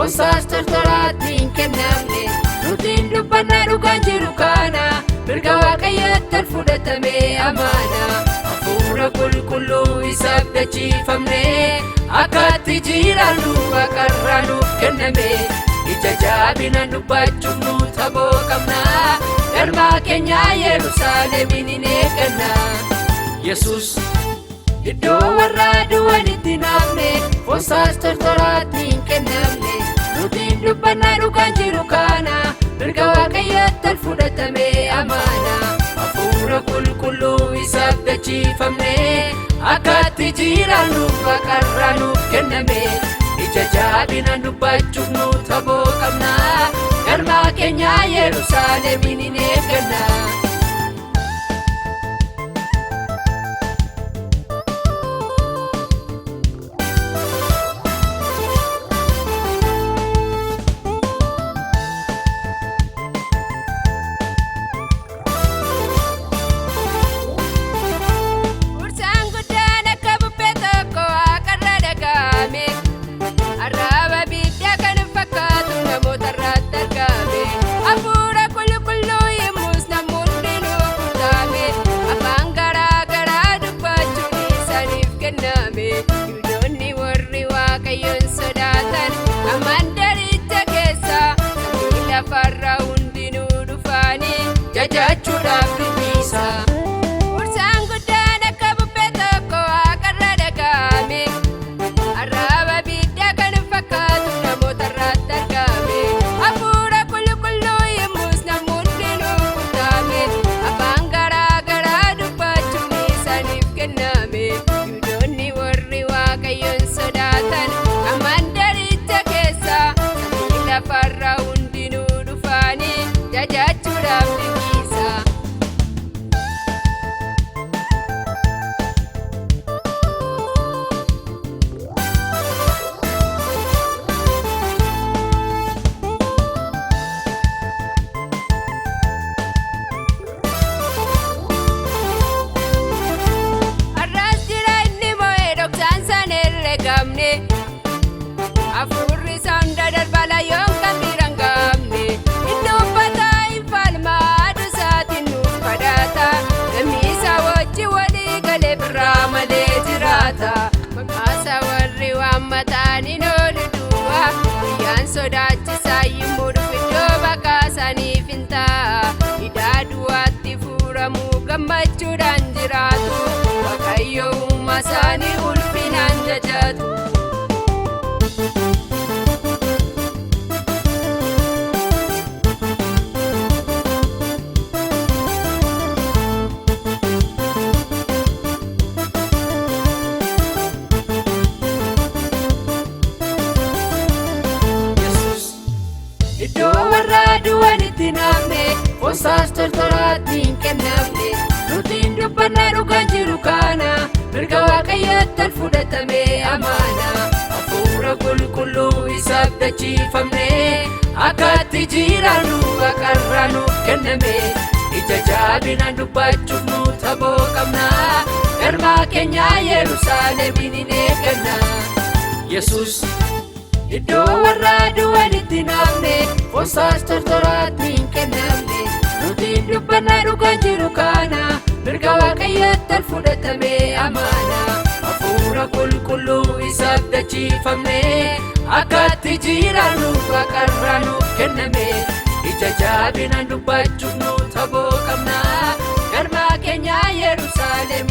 Fosaas tortoraatiin kennamne nutiin dubbannaa dhugaan jiru kana mirga waaqayyootti fudhatame amaana hafuura qulqulluu isaaf dachiifamne akkatti jiraannu waaqarraa nuuf kenname ija jabinaan dubbachuuf nu taboo qabna galma keenya Yerusaalemiin hin eegganna Yesus iddoo warra du'anitti naafne fosaas tortoraatiin kennamne nutiin dubbannaa dhugaan jiru kana mirga waaqayyootti fudhatame amaana hafuura qulqulluu isaaf dachiifamne akkatti jiraannu waaqarraa nuuf kenname ija jabinaan dubbachuuf nu taboo qabna galma keenya Yerusaalemiin hin eegganna jajachuudhaaf dubbisa Ursaan guddaan akka bubbee tokko waaqarra dhaga'ame arraaba biddaa kan fakkaatu namoota irratti argame hafuura qulqulluu yemmus namoonni nuuf kutame afaan garaa garaa dubbachuun isaaniif kenname Yihuudoonni warri waaqayyoon sodaatan ammaan daricha keessa samii lafarraa hundinuu dhufanii jajachuudhaaf Afurri sanda darbala yoon kan birangamne iddoo bataa infalmaa adusaatiin nuuf kadhata namni isaa wajji walii galee birraa malee jiraata maqaasa warri waammataan hin oolu du'a guyyaan sodaachisaa yommuu dhufu iddoo bakka isaaniif hin ta'a hidhaa du'aatti furamuu gammachuudhaan jiraatu Waaqayyo uumaa isaanii ulfinaan jajatu. Iddoo warra du'anitti naafne fosaas tortoraatiin kennamne nutiin dubbannaa dhugaan jiru kana mirga waaqayyootti fudhatame amaana hafuura qulqulluu isaaf dachiifamne akkatti jiraannu waaqarraa nuuf kenname ija jabinaan dubbachuuf nu taboo qabna galma keenya Yerusaalemiin hin eegganna Yesus iddoo warra du'anitti naafne fosaas tortoraatiin kennamne nutiin dubbannaa dhugaan jiru kana mirga waaqayyootti fudhatame amaana hafuura qulqulluu isaaf dachiifamne akkatti jiraannu waaqarraa nuuf kenname ija jabinaan dubbachuuf nu taboo qabna galma keenya Yerusaalem